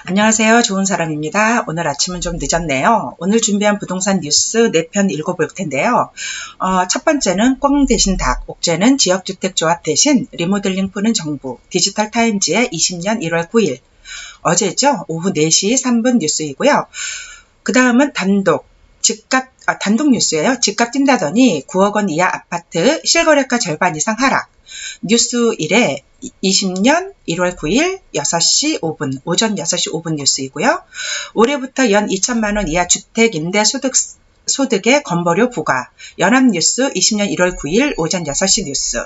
안녕하세요. 좋은 사람입니다. 오늘 아침은 좀 늦었네요. 오늘 준비한 부동산 뉴스 4편 읽어볼 텐데요. 첫 번째는 꽝 대신 닭, 옥죄는 지역주택조합 대신 리모델링 푸는 정부, 디지털 타임즈의 20년 1월 9일. 어제죠. 오후 4시 3분 뉴스이고요. 그 다음은 단독 뉴스예요. 집값 뛴다더니 9억 원 이하 아파트 실거래가 절반 이상 하락. 뉴스 1에 20년 1월 9일 6시 5분, 오전 6시 5분 뉴스이고요. 올해부터 연 2천만 원 이하 주택 임대 소득의 건보료 부과. 연합뉴스 20년 1월 9일 오전 6시 뉴스.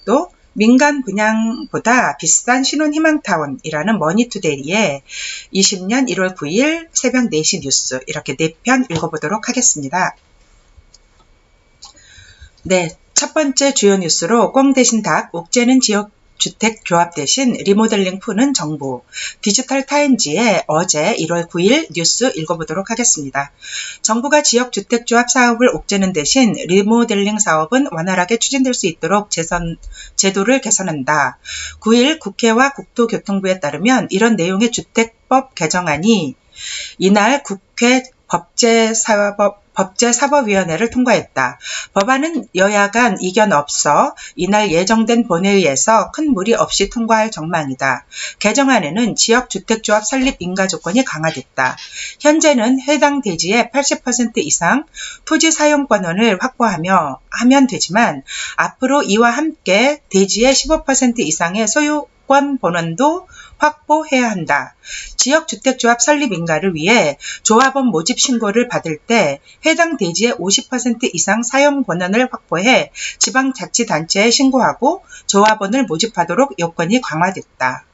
또 민간 분양보다 비싼 신혼희망타운이라는 머니투데이의 20년 1월 9일 새벽 4시 뉴스. 이렇게 4편 읽어보도록 하겠습니다. 네, 첫 번째 주요 뉴스로 꽝 대신 닭, 옥죄는 지역주택조합 대신 리모델링 푸는 정부, 디지털 타임즈의 어제 1월 9일 뉴스 읽어보도록 하겠습니다. 정부가 지역주택조합 사업을 옥죄는 대신 리모델링 사업은 원활하게 추진될 수 있도록 제도를 개선한다. 9일 국회와 국토교통부에 따르면 이런 내용의 주택법 개정안이 이날 국회 법제사법위원회를 통과했다. 법안은 여야 간 이견 없어 이날 예정된 본회의에서 큰 무리 없이 통과할 전망이다. 개정안에는 지역주택조합 설립 인가 조건이 강화됐다. 현재는 해당 대지의 80% 이상 토지 사용권을 확보하면 되지만 앞으로 이와 함께 대지의 15% 이상의 소유권 본원도 확보해야 한다. 지역주택조합 설립 인가를 위해 조합원 모집 신고를 받을 때 해당 대지의 50% 이상 사용 권한을 확보해 지방자치단체에 신고하고 조합원을 모집하도록 요건이 강화됐다.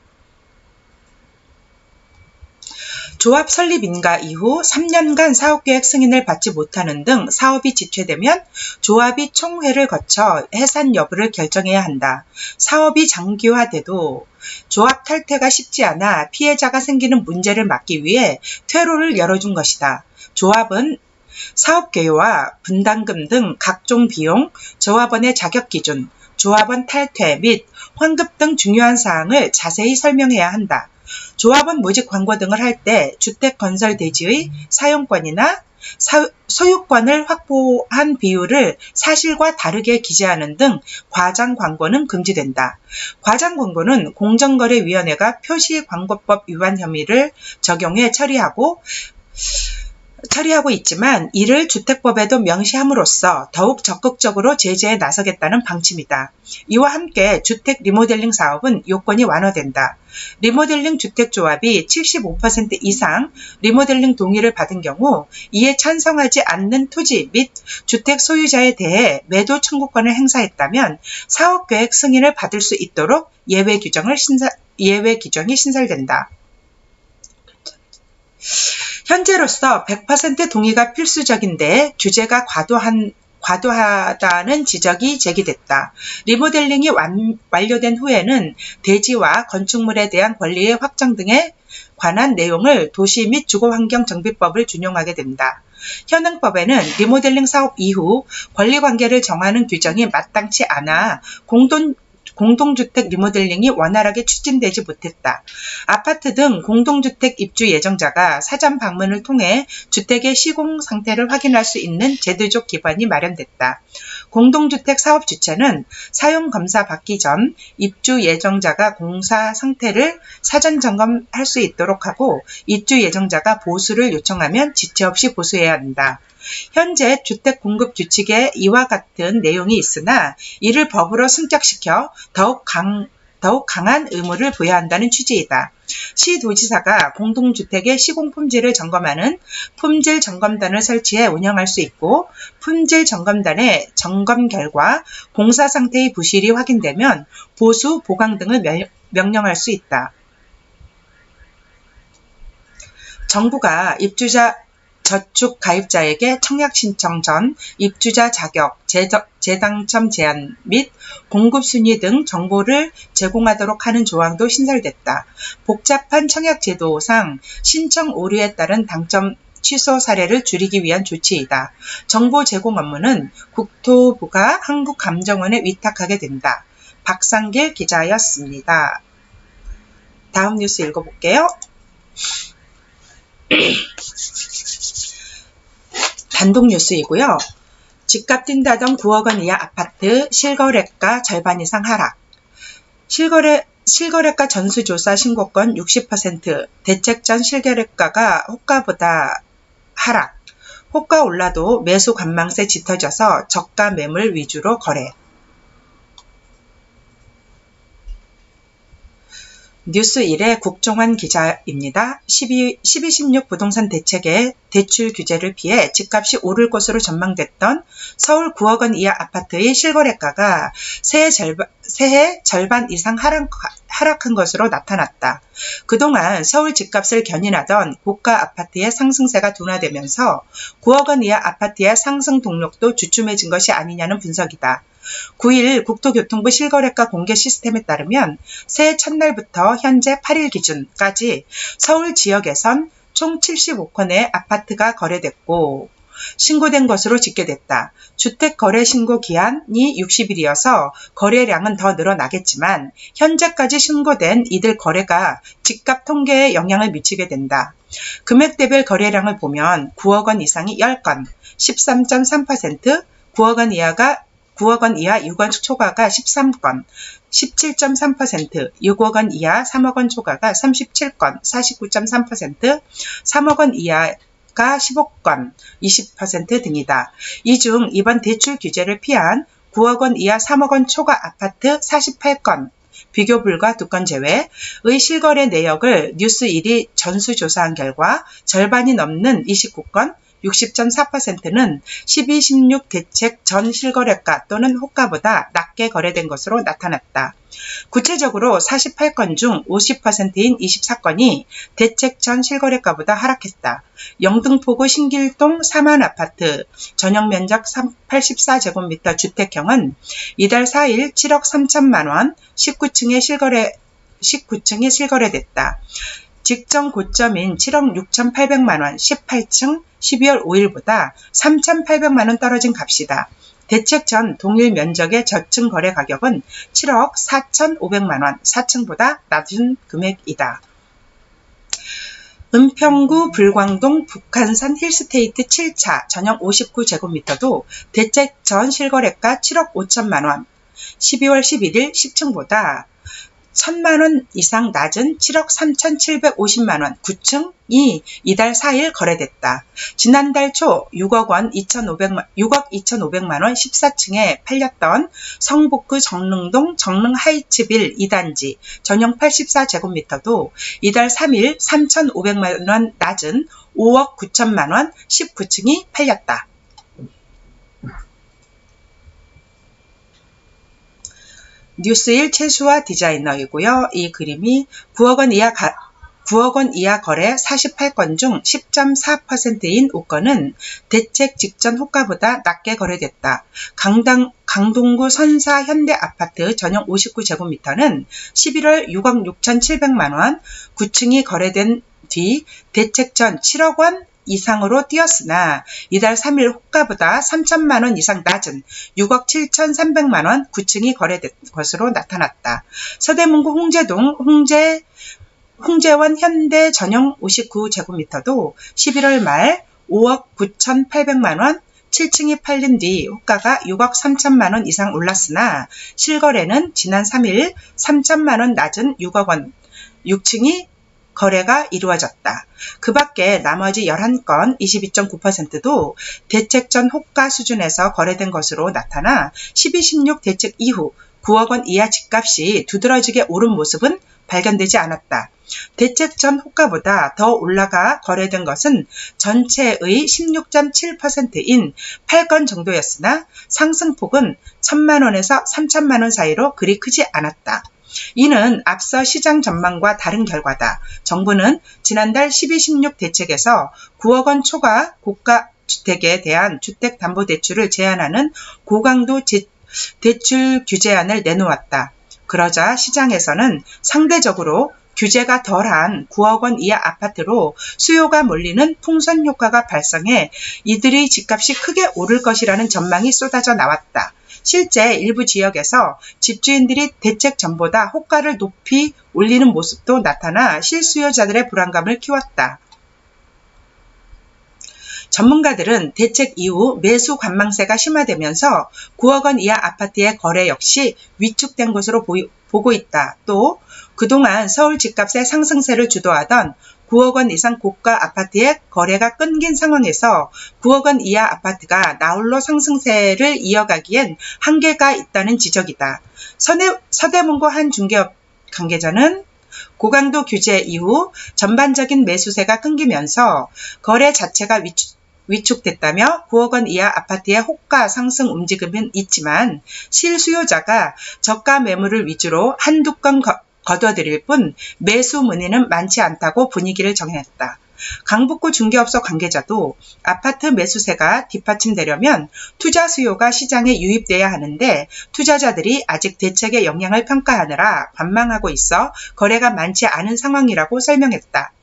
조합 설립 인가 이후 3년간 사업계획 승인을 받지 못하는 등 사업이 지체되면 조합이 총회를 거쳐 해산 여부를 결정해야 한다. 사업이 장기화돼도 조합 탈퇴가 쉽지 않아 피해자가 생기는 문제를 막기 위해 퇴로를 열어준 것이다. 조합은 사업 개요와 분담금 등 각종 비용, 조합원의 자격 기준, 조합원 탈퇴 및 환급 등 중요한 사항을 자세히 설명해야 한다. 조합원 모집 광고 등을 할 때 주택 건설 대지의 사용권이나 소유권을 확보한 비율을 사실과 다르게 기재하는 등 과장 광고는 금지된다. 과장 광고는 공정거래위원회가 표시광고법 위반 혐의를 적용해 처리하고 있지만 이를 주택법에도 명시함으로써 더욱 적극적으로 제재에 나서겠다는 방침이다. 이와 함께 주택 리모델링 사업은 요건이 완화된다. 리모델링 주택조합이 75% 이상 리모델링 동의를 받은 경우 이에 찬성하지 않는 토지 및 주택 소유자에 대해 매도 청구권을 행사했다면 사업계획 승인을 받을 수 있도록 예외 규정이 신설된다. 현재로서 100% 동의가 필수적인데 규제가 과도하다는 지적이 제기됐다. 리모델링이 완료된 후에는 대지와 건축물에 대한 권리의 확정 등에 관한 내용을 도시 및 주거환경정비법을 준용하게 된다. 현행법에는 리모델링 사업 이후 권리관계를 정하는 규정이 마땅치 않아 공동주택 리모델링이 원활하게 추진되지 못했다. 아파트 등 공동주택 입주 예정자가 사전 방문을 통해 주택의 시공 상태를 확인할 수 있는 제도적 기반이 마련됐다. 공동주택 사업 주체는 사용검사 받기 전 입주 예정자가 공사 상태를 사전 점검할 수 있도록 하고 입주 예정자가 보수를 요청하면 지체 없이 보수해야 한다. 현재 주택 공급 규칙에 이와 같은 내용이 있으나 이를 법으로 승격시켜 더욱 강한 의무를 부여한다는 취지이다. 시도지사가 공동주택의 시공 품질을 점검하는 품질 점검단을 설치해 운영할 수 있고 품질 점검단의 점검 결과 공사 상태의 부실이 확인되면 보수, 보강 등을 명령할 수 있다. 정부가 입주자 저축 가입자에게 청약 신청 전 입주자 자격, 재당첨 제한 및 공급 순위 등 정보를 제공하도록 하는 조항도 신설됐다. 복잡한 청약 제도상 신청 오류에 따른 당첨 취소 사례를 줄이기 위한 조치이다. 정보 제공 업무는 국토부가 한국감정원에 위탁하게 된다. 박상길 기자였습니다. 다음 뉴스 읽어볼게요. 단독 뉴스이고요. 집값 뛴다던 9억 원 이하 아파트 실거래가 절반 이상 하락. 실거래가 전수조사 신고권 60%, 대책 전 실거래가가 호가보다 하락. 호가 올라도 매수 관망세 짙어져서 저가 매물 위주로 거래. 뉴스 1의 국정환 기자입니다. 12.16 부동산 대책의 대출 규제를 피해 집값이 오를 것으로 전망됐던 서울 9억 원 이하 아파트의 실거래가가 새해 절반 이상 하락한 것으로 나타났다. 그동안 서울 집값을 견인하던 고가 아파트의 상승세가 둔화되면서 9억 원 이하 아파트의 상승 동력도 주춤해진 것이 아니냐는 분석이다. 9일 국토교통부 실거래가 공개 시스템에 따르면 새해 첫날부터 현재 8일 기준까지 서울 지역에선 총 75건의 아파트가 거래됐고 신고된 것으로 집계됐다. 주택거래 신고 기한이 60일이어서 거래량은 더 늘어나겠지만 현재까지 신고된 이들 거래가 집값 통계에 영향을 미치게 된다. 금액대별 거래량을 보면 9억 원 이상이 10건, 13.3%, 9억 원 이하 6억 초과가 13건, 17.3%, 6억 원 이하 3억 원 초과가 37건, 49.3%, 3억 원 이하가 15건, 20% 등이다. 이 중 이번 대출 규제를 피한 9억 원 이하 3억 원 초과 아파트 48건, 비교 불가 2건 제외의 실거래 내역을 뉴스1이 전수조사한 결과 절반이 넘는 29건, 60.4%는 12.16 대책 전 실거래가 또는 호가보다 낮게 거래된 것으로 나타났다. 구체적으로 48건 중 50%인 24건이 대책 전 실거래가보다 하락했다. 영등포구 신길동 4만 아파트 전용 면적 84제곱미터 주택형은 이달 4일 7억 3천만 원 19층이 실거래됐다. 직전 고점인 7억 6,800만 원 18층 12월 5일보다 3,800만 원 떨어진 값이다. 대책 전 동일 면적의 저층 거래 가격은 7억 4,500만 원 4층보다 낮은 금액이다. 은평구 불광동 북한산 힐스테이트 7차 전용 59제곱미터도 대책 전 실거래가 7억 5천만 원 12월 11일 10층보다 1,000만 원 이상 낮은 7억 3,750만 원 9층이 이달 4일 거래됐다. 지난달 초 6억 2,500만 원 14층에 팔렸던 성북구 정릉동 정릉하이츠빌 2단지 전용 84제곱미터도 이달 3일 3,500만 원 낮은 5억 9천만 원 19층이 팔렸다. 뉴스1 최수화 디자이너이고요. 이 그림이 9억 원 이하 거래 48건 중 10.4%인 5건은 대책 직전 호가보다 낮게 거래됐다. 강동구 선사 현대아파트 전용 59제곱미터는 11월 6억 6,700만 원 9층이 거래된 뒤 대책 전 7억 원 이상으로 뛰었으나 이달 3일 호가보다 3천만 원 이상 낮은 6억 7,300만 원 9층이 거래된 것으로 나타났다. 서대문구 홍제동 홍제원 현대 전용 59제곱미터도 11월 말 5억 9,800만 원 7층이 팔린 뒤 호가가 6억 3천만 원 이상 올랐으나 실거래는 지난 3일 3천만 원 낮은 6억 원 6층이 거래가 이루어졌다. 그 밖에 나머지 11건 22.9%도 대책 전 호가 수준에서 거래된 것으로 나타나 12.16 대책 이후 9억 원 이하 집값이 두드러지게 오른 모습은 발견되지 않았다. 대책 전 호가보다 더 올라가 거래된 것은 전체의 16.7%인 8건 정도였으나 상승폭은 1,000만 원에서 3천만 원 사이로 그리 크지 않았다. 이는 앞서 시장 전망과 다른 결과다. 정부는 지난달 12.16 대책에서 9억 원 초과 고가 주택에 대한 주택담보대출을 제한하는 고강도 대출 규제안을 내놓았다. 그러자 시장에서는 상대적으로 규제가 덜한 9억 원 이하 아파트로 수요가 몰리는 풍선 효과가 발생해 이들의 집값이 크게 오를 것이라는 전망이 쏟아져 나왔다. 실제 일부 지역에서 집주인들이 대책 전보다 호가를 높이 올리는 모습도 나타나 실수요자들의 불안감을 키웠다. 전문가들은 대책 이후 매수 관망세가 심화되면서 9억 원 이하 아파트의 거래 역시 위축된 것으로 보고 있다. 또 그동안 서울 집값의 상승세를 주도하던 9억 원 이상 고가 아파트의 거래가 끊긴 상황에서 9억 원 이하 아파트가 나홀로 상승세를 이어가기엔 한계가 있다는 지적이다. 서대문구 한 중개업 관계자는 고강도 규제 이후 전반적인 매수세가 끊기면서 거래 자체가 위축됐다며 9억 원 이하 아파트의 호가 상승 움직임은 있지만 실수요자가 저가 매물을 위주로 한두 건 거둬들일 뿐 매수 문의는 많지 않다고 분위기를 정했다. 강북구 중개업소 관계자도 아파트 매수세가 뒷받침되려면 투자 수요가 시장에 유입돼야 하는데 투자자들이 아직 대책의 영향을 평가하느라 관망하고 있어 거래가 많지 않은 상황이라고 설명했다.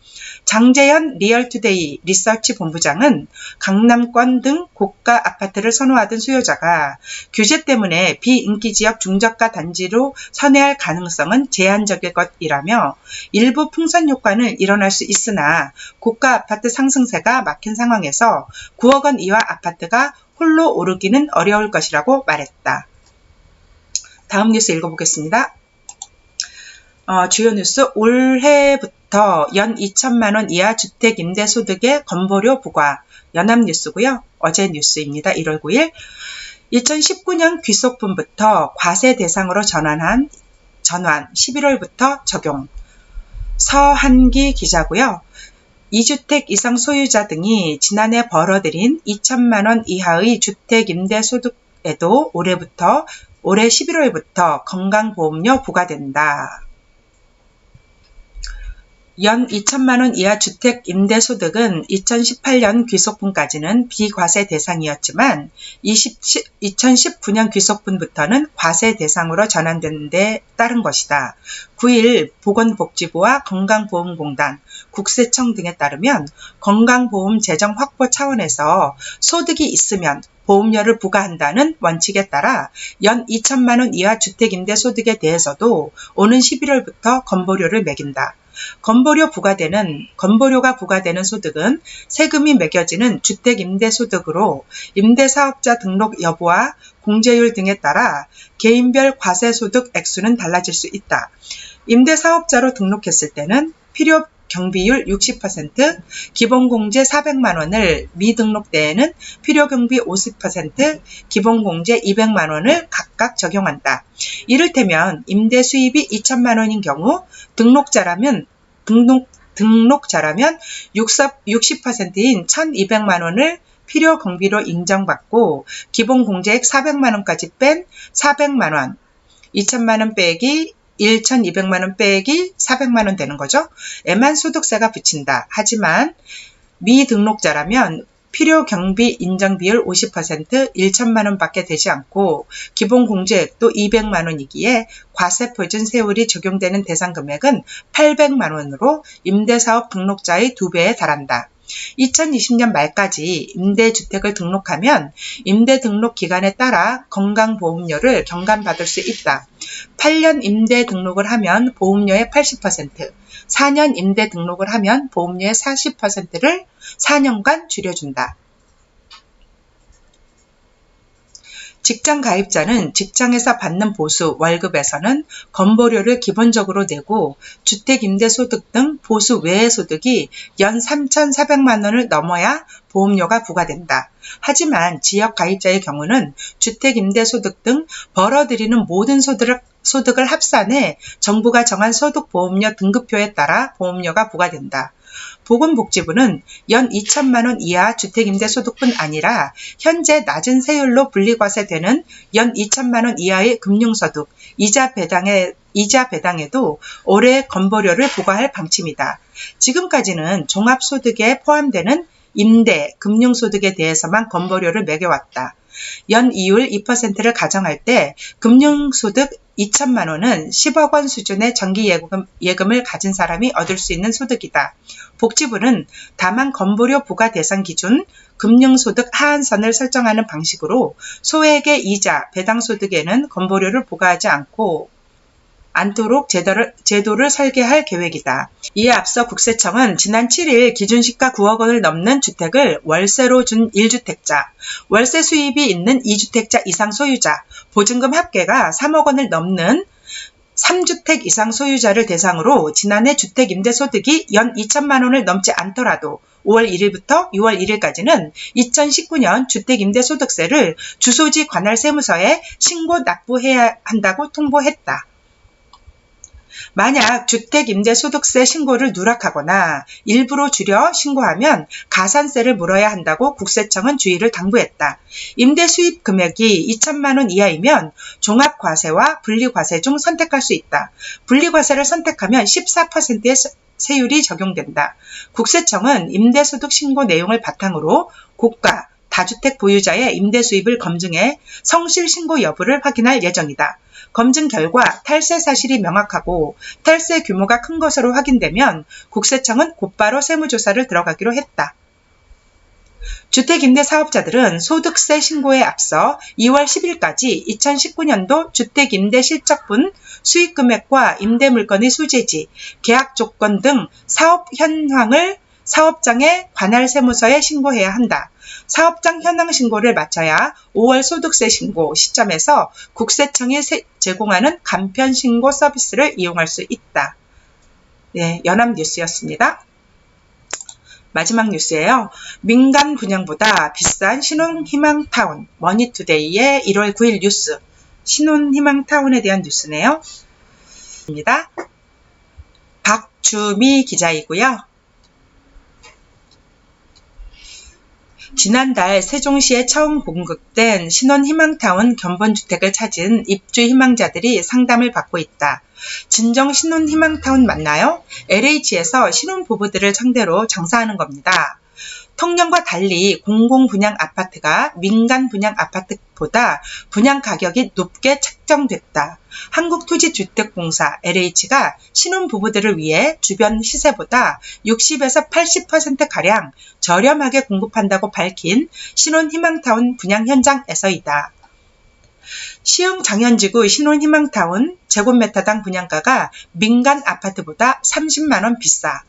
장재현 리얼투데이 리서치 본부장은 강남권 등 고가 아파트를 선호하던 수요자가 규제 때문에 비인기 지역 중저가 단지로 선회할 가능성은 제한적일 것이라며 일부 풍선 효과는 일어날 수 있으나 고가 아파트 상승세가 막힌 상황에서 9억 원 이하 아파트가 홀로 오르기는 어려울 것이라고 말했다. 다음 뉴스 읽어보겠습니다. 주요 뉴스 올해부터 연 2천만 원 이하 주택 임대 소득의 건보료 부과 연합뉴스고요. 어제 뉴스입니다. 1월 9일 2019년 귀속분부터 과세 대상으로 전환 11월부터 적용. 서한기 기자고요. 2주택 이상 소유자 등이 지난해 벌어들인 2천만 원 이하의 주택 임대 소득에도 올해 11월부터 건강보험료 부과된다. 연 2천만 원 이하 주택 임대 소득은 2018년 귀속분까지는 비과세 대상이었지만 2019년 귀속분부터는 과세 대상으로 전환된 데 따른 것이다. 9일 보건복지부와 건강보험공단, 국세청 등에 따르면 건강보험 재정 확보 차원에서 소득이 있으면 보험료를 부과한다는 원칙에 따라 연 2천만 원 이하 주택 임대 소득에 대해서도 오는 11월부터 건보료를 매긴다. 건보료가 부과되는 소득은 세금이 매겨지는 주택 임대 소득으로 임대사업자 등록 여부와 공제율 등에 따라 개인별 과세 소득 액수는 달라질 수 있다. 임대사업자로 등록했을 때는 필요 경비율 60%, 기본공제 400만 원을 미등록 때에는 필요경비 50%, 기본공제 200만 원을 각각 적용한다. 이를테면 임대 수입이 2천만 원인 경우 등록자라면 60%인 1,200만 원을 필요 경비로 인정받고 기본공제액 400만 원까지 뺀 400만 원, 2천만 원 빼기 1,200만 원 빼기 400만 원 되는 거죠. 에만 소득세가 붙인다. 하지만 미등록자라면 필요 경비 인정 비율 50% 1천만 원밖에 되지 않고 기본 공제액도 200만 원이기에 과세 표준 세율이 적용되는 대상 금액은 800만 원으로 임대사업 등록자의 2배에 달한다. 2020년 말까지 임대주택을 등록하면 임대 등록 기간에 따라 건강보험료를 경감받을 수 있다. 8년 임대 등록을 하면 보험료의 80%, 4년 임대 등록을 하면 보험료의 40%를 4년간 줄여준다. 직장 가입자는 직장에서 받는 보수 월급에서는 건보료를 기본적으로 내고 주택임대소득 등 보수 외의 소득이 연 3,400만 원을 넘어야 보험료가 부과된다. 하지만 지역 가입자의 경우는 주택임대소득 등 벌어들이는 모든 소득을 합산해 정부가 정한 소득보험료 등급표에 따라 보험료가 부과된다. 보건복지부는 연 2천만 원 이하 주택임대소득뿐 아니라 현재 낮은 세율로 분리과세되는 연 2천만 원 이하의 금융소득, 이자 배당에도 올해 건보료를 부과할 방침이다. 지금까지는 종합소득에 포함되는 임대, 금융소득에 대해서만 건보료를 매겨왔다. 연이율 2%를 가정할 때 금융소득 2천만 원은 10억 원 수준의 정기예금을 가진 사람이 얻을 수 있는 소득이다. 복지부는 다만 건보료 부과 대상 기준 금융소득 하한선을 설정하는 방식으로 소액의 이자, 배당소득에는 건보료를 부과하지 않도록 제도를 설계할 계획이다. 이에 앞서 국세청은 지난 7일 기준시가 9억 원을 넘는 주택을 월세로 준 1주택자, 월세 수입이 있는 2주택자 이상 소유자, 보증금 합계가 3억 원을 넘는 3주택 이상 소유자를 대상으로 지난해 주택임대소득이 연 2천만 원을 넘지 않더라도 5월 1일부터 6월 1일까지는 2019년 주택임대소득세를 주소지 관할 세무서에 신고 납부해야 한다고 통보했다. 만약 주택임대소득세 신고를 누락하거나 일부러 줄여 신고하면 가산세를 물어야 한다고 국세청은 주의를 당부했다. 임대 수입 금액이 2천만 원 이하이면 종합과세와 분리과세 중 선택할 수 있다. 분리과세를 선택하면 14%의 세율이 적용된다. 국세청은 임대소득 신고 내용을 바탕으로 고가, 다주택 보유자의 임대 수입을 검증해 성실 신고 여부를 확인할 예정이다. 검증 결과 탈세 사실이 명확하고 탈세 규모가 큰 것으로 확인되면 국세청은 곧바로 세무조사를 들어가기로 했다. 주택임대 사업자들은 소득세 신고에 앞서 2월 10일까지 2019년도 주택임대 실적분, 수익금액과 임대물건의 소재지, 계약 조건 등 사업 현황을 사업장의 관할 세무서에 신고해야 한다. 사업장 현황 신고를 마쳐야 5월 소득세 신고 시점에서 국세청이 제공하는 간편 신고 서비스를 이용할 수 있다. 네, 연합뉴스였습니다. 마지막 뉴스예요. 민간 분양보다 비싼 신혼희망타운, 머니투데이의 1월 9일 뉴스. 신혼희망타운에 대한 뉴스네요. 입니다. 박주미 기자이고요. 지난달 세종시에 처음 공급된 신혼희망타운 견본주택을 찾은 입주 희망자들이 상담을 받고 있다. 진정 신혼희망타운 맞나요? LH에서 신혼부부들을 상대로 장사하는 겁니다. 통영과 달리 공공분양 아파트가 민간 분양 아파트보다 분양 가격이 높게 책정됐다. 한국토지주택공사 LH가 신혼부부들을 위해 주변 시세보다 60에서 80%가량 저렴하게 공급한다고 밝힌 신혼희망타운 분양 현장에서이다. 시흥 장현지구 신혼희망타운 제곱미터당 분양가가 민간 아파트보다 30만 원 비싸.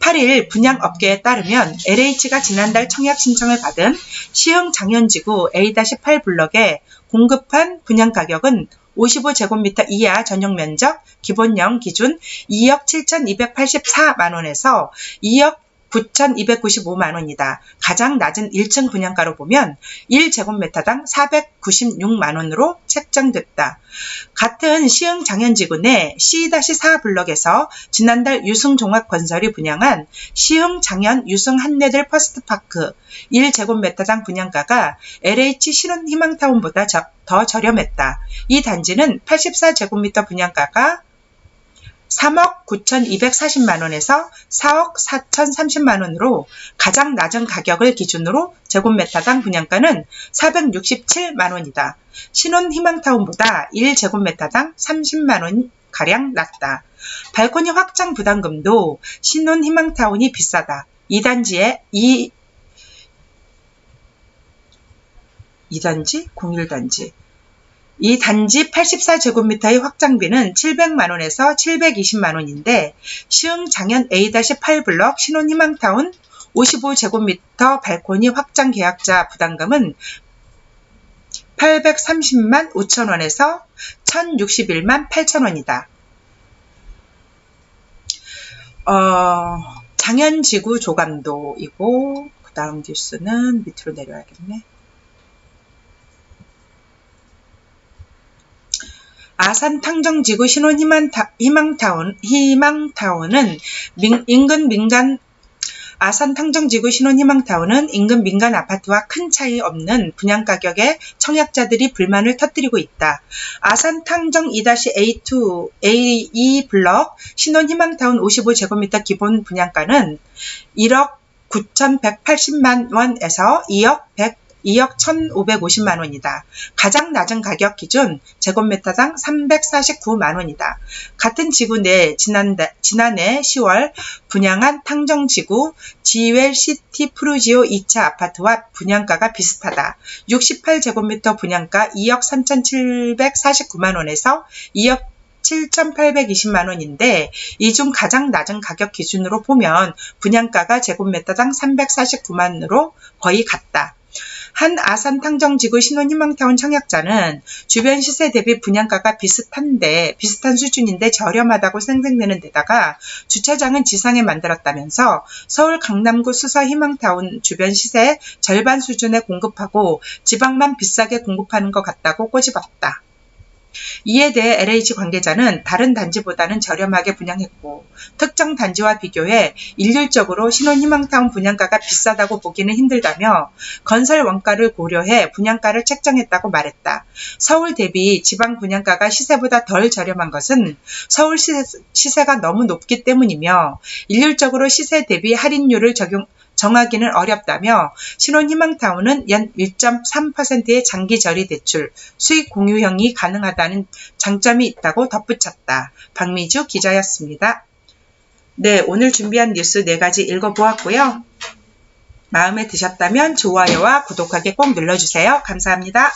8일 분양업계에 따르면 LH가 지난달 청약 신청을 받은 시흥 장현지구 A-8 블럭에 공급한 분양가격은 55제곱미터 이하 전용면적 기본령 기준 2억 7,284만원에서 2억 9,295만원이다. 가장 낮은 1층 분양가로 보면 1제곱미터당 496만원으로 책정됐다. 같은 시흥 장현지구 내 C-4 블럭에서 지난달 유승종합건설이 분양한 시흥 장현 유승 한내들 퍼스트파크 1제곱미터당 분양가가 LH 신혼희망타운보다 더 저렴했다. 이 단지는 84제곱미터 분양가가 3억 9,240만원에서 4억 4,030만원으로 가장 낮은 가격을 기준으로 제곱미터당 분양가는 467만원이다. 신혼희망타운보다 1제곱미터당 30만원가량 낮다. 발코니 확장 부담금도 신혼희망타운이 비싸다. 이 단지 01단지 이 단지 84제곱미터의 확장비는 700만원에서 720만원인데 시흥 장현 A-8 블럭 신혼희망타운 55제곱미터 발코니 확장 계약자 부담금은 830만 5천원에서 1061만 8천원이다. 장현지구 조감도이고 그 다음 뉴스는 밑으로 내려야겠네. 아산 탕정지구 신혼희망타운은 아산 탕정지구 신혼희망타운은 인근 민간 아파트와 큰 차이 없는 분양가격에 청약자들이 불만을 터뜨리고 있다. 아산 탕정 2-A2, A2 블럭 신혼희망타운 55제곱미터 기본 분양가는 1억 9,180만 원에서 2억 2억 1,550만 원이다. 가장 낮은 가격 기준 제곱미터당 349만 원이다. 같은 지구 내 지난해 10월 분양한 탕정지구 지웰시티 프루지오 2차 아파트와 분양가가 비슷하다. 68제곱미터 분양가 2억 3,749만 원에서 2억 7,820만 원인데 이 중 가장 낮은 가격 기준으로 보면 분양가가 제곱미터당 349만으로 거의 같다. 한 아산 탕정지구 신혼희망타운 청약자는 주변 시세 대비 분양가가 비슷한 수준인데 저렴하다고 생색내는 데다가 주차장은 지상에 만들었다면서 서울 강남구 수서 희망타운 주변 시세 절반 수준에 공급하고 지방만 비싸게 공급하는 것 같다고 꼬집었다. 이에 대해 LH 관계자는 다른 단지보다는 저렴하게 분양했고 특정 단지와 비교해 일률적으로 신혼희망타운 분양가가 비싸다고 보기는 힘들다며 건설 원가를 고려해 분양가를 책정했다고 말했다. 서울 대비 지방 분양가가 시세보다 덜 저렴한 것은 서울 시세가 너무 높기 때문이며 일률적으로 시세 대비 할인율을 정하기는 어렵다며 신혼희망타운은 연 1.3%의 장기 저리 대출, 수익 공유형이 가능하다는 장점이 있다고 덧붙였다. 박미주 기자였습니다. 네, 오늘 준비한 뉴스 4가지 읽어보았고요. 마음에 드셨다면 좋아요와 구독하기 꼭 눌러주세요. 감사합니다.